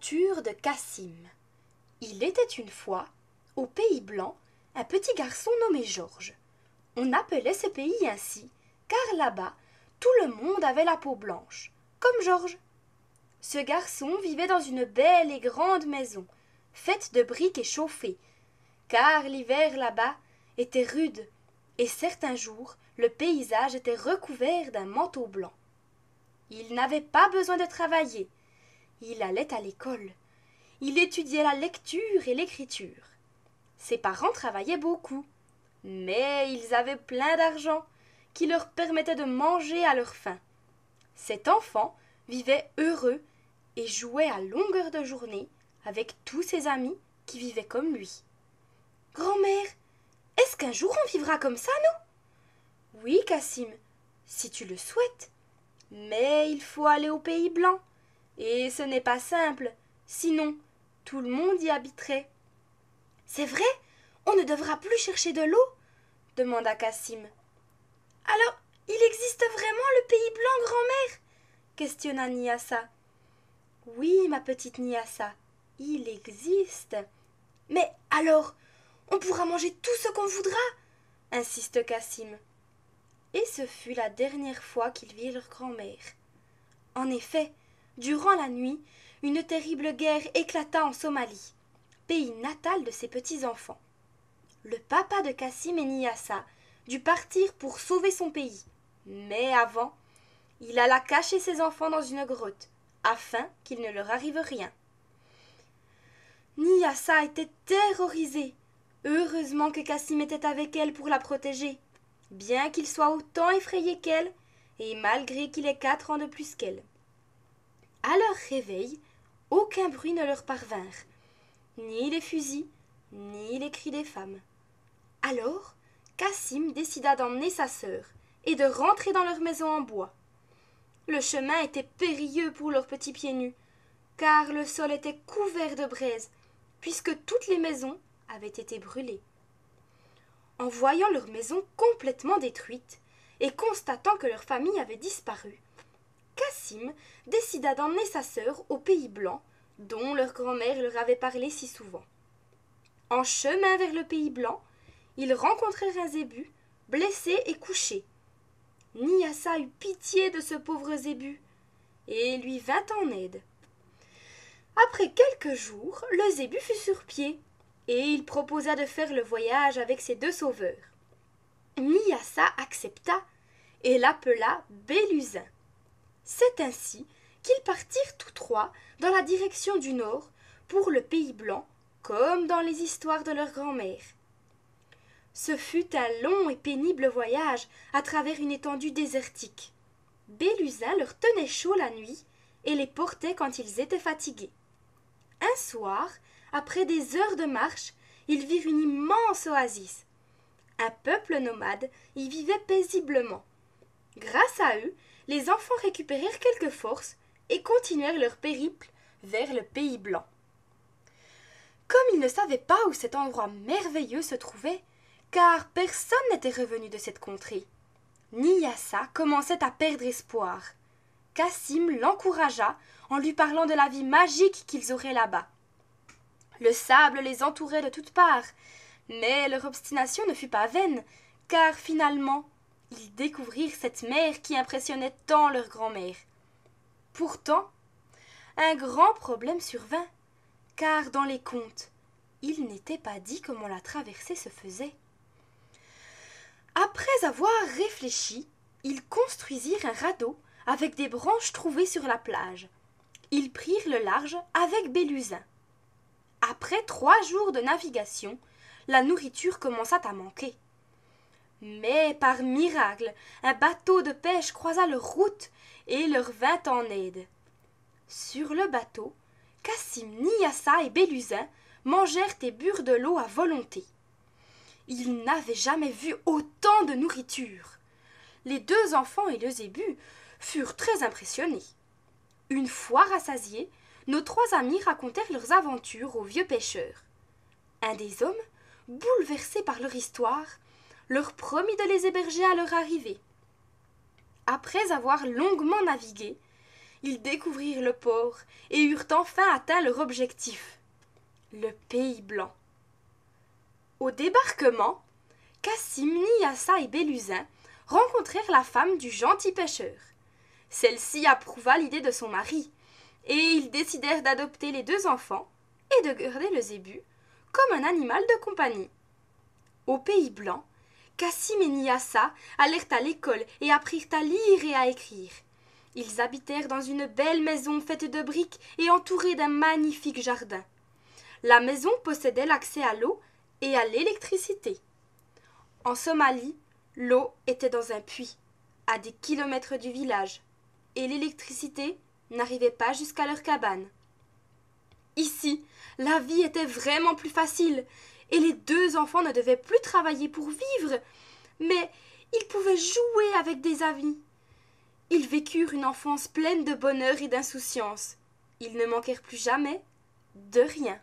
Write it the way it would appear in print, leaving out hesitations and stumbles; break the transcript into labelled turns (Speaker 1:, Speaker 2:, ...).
Speaker 1: L'aventure de Cassim. Il était une fois, au Pays Blanc, un petit garçon nommé Georges. On appelait ce pays ainsi, car là-bas, tout le monde avait la peau blanche, comme Georges. Ce garçon vivait dans une belle et grande maison, faite de briques et chauffée, car l'hiver là-bas était rude, et certains jours le paysage était recouvert d'un manteau blanc. Il n'avait pas besoin de travailler. Il allait à l'école. Il étudiait la lecture et l'écriture. Ses parents travaillaient beaucoup, mais ils avaient plein d'argent qui leur permettait de manger à leur faim. Cet enfant vivait heureux et jouait à longueur de journée avec tous ses amis qui vivaient comme lui. « Grand-mère, est-ce qu'un jour on vivra comme ça, nous ?»« Oui, Cassim, si tu le souhaites. Mais il faut aller au Pays Blanc, et ce n'est pas simple, sinon tout le monde y habiterait. »« C'est vrai, on ne devra plus chercher de l'eau ?» demanda Cassim. « Alors, il existe vraiment le Pays Blanc, grand-mère ?» questionna Nyassa. « Oui, ma petite Nyassa, il existe. »« Mais alors, on pourra manger tout ce qu'on voudra ?» insiste Cassim. Et ce fut la dernière fois qu'ils virent leur grand-mère. En effet, durant la nuit, une terrible guerre éclata en Somalie, pays natal de ses petits-enfants. Le papa de Cassim et Nyassa dut partir pour sauver son pays, mais avant, il alla cacher ses enfants dans une grotte, afin qu'il ne leur arrive rien. Nyassa était terrorisée. Heureusement que Cassim était avec elle pour la protéger, bien qu'il soit autant effrayé qu'elle, et malgré qu'il ait 4 ans de plus qu'elle. À leur réveil, aucun bruit ne leur parvinrent, ni les fusils, ni les cris des femmes. Alors, Cassim décida d'emmener sa sœur et de rentrer dans leur maison en bois. Le chemin était périlleux pour leurs petits pieds nus, car le sol était couvert de braise, puisque toutes les maisons avaient été brûlées. En voyant leur maison complètement détruite et constatant que leur famille avait disparu, Cassim décida d'emmener sa sœur au Pays Blanc, dont leur grand-mère leur avait parlé si souvent. En chemin vers le Pays Blanc, ils rencontrèrent un zébu, blessé et couché. Nyassa eut pitié de ce pauvre zébu et lui vint en aide. Après quelques jours, le zébu fut sur pied et il proposa de faire le voyage avec ses 2 sauveurs. Nyassa accepta et l'appela Bélusin. C'est ainsi qu'ils partirent tous 3 dans la direction du nord pour le Pays Blanc, comme dans les histoires de leur grand-mère. Ce fut un long et pénible voyage à travers une étendue désertique. Bélusin leur tenait chaud la nuit et les portait quand ils étaient fatigués. Un soir, après des heures de marche, ils virent une immense oasis. Un peuple nomade y vivait paisiblement. Grâce à eux, les enfants récupérèrent quelques forces et continuèrent leur périple vers le Pays Blanc. Comme ils ne savaient pas où cet endroit merveilleux se trouvait, car personne n'était revenu de cette contrée, Nyassa commençait à perdre espoir. Cassim l'encouragea en lui parlant de la vie magique qu'ils auraient là-bas. Le sable les entourait de toutes parts, mais leur obstination ne fut pas vaine, car finalement, ils découvrirent cette mer qui impressionnait tant leur grand-mère. Pourtant, un grand problème survint, car dans les contes, il n'était pas dit comment la traversée se faisait. Après avoir réfléchi, ils construisirent un radeau avec des branches trouvées sur la plage. Ils prirent le large avec Bélusin. Après 3 jours de navigation, la nourriture commença à manquer. Mais par miracle, un bateau de pêche croisa leur route et leur vint en aide. Sur le bateau, Cassim, Nyassa et Bélusin mangèrent et burent de l'eau à volonté. Ils n'avaient jamais vu autant de nourriture. Les 2 enfants et le zébu furent très impressionnés. Une fois rassasiés, nos 3 amis racontèrent leurs aventures aux vieux pêcheurs. Un des hommes, bouleversé par leur histoire, leur promit de les héberger à leur arrivée. Après avoir longuement navigué, Ils découvrirent le port et eurent enfin atteint leur objectif, le Pays Blanc. Au débarquement, Cassim, Niassa et Béluzin rencontrèrent la femme du gentil pêcheur. Celle-ci approuva l'idée de son mari, et ils décidèrent d'adopter les 2 enfants et de garder le zébu comme un animal de compagnie. Au Pays Blanc, Cassim et Niassa allèrent à l'école et apprirent à lire et à écrire. Ils habitèrent dans une belle maison faite de briques et entourée d'un magnifique jardin. La maison possédait l'accès à l'eau et à l'électricité. En Somalie, l'eau était dans un puits, à des kilomètres du village, et l'électricité n'arrivait pas jusqu'à leur cabane. Ici, la vie était vraiment plus facile, et les 2 enfants ne devaient plus travailler pour vivre, mais ils pouvaient jouer avec des amis. Ils vécurent une enfance pleine de bonheur et d'insouciance. Ils ne manquèrent plus jamais de rien.